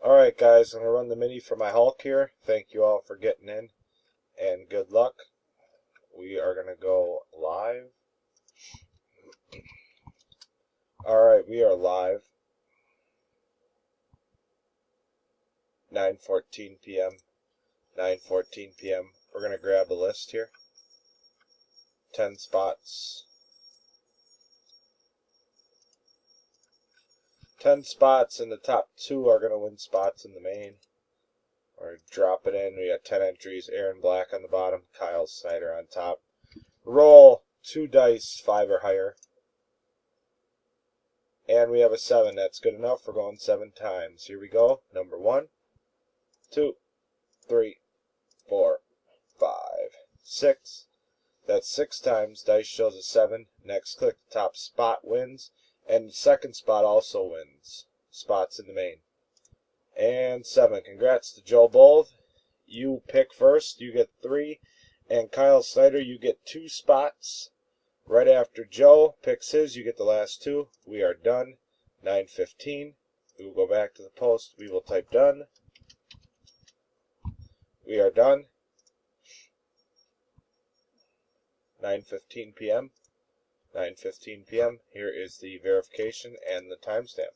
Alright guys, I'm going to run the mini for my Hulk here. Thank you all for getting in, and good luck. We are going to go live. Alright, we are live. 9:14 p.m. 9:14 p.m. We're going to grab a list here. 10 spots. 10 spots, and the top 2 are going to win spots in the main. Or drop it in. We got 10 entries. Aaron Black on the bottom. Kyle Snyder on top. Roll 2 dice, 5 or higher. And we have a 7. That's good enough. We're going 7 times. Here we go. Number 1, 2, 3, 4, 5, 6. That's 6 times. Dice shows a 7. Next, click the top spot wins. And the second spot also wins. Spots in the main. And 7. Congrats to Joe Bold. You pick first. You get 3. And Kyle Snyder, you get 2 spots. Right after Joe picks his, you get the last 2. We are done. 9:15. We will go back to the post. We will type done. We are done. 9:15 p.m. 9:15 p.m. Here is the verification and the timestamp.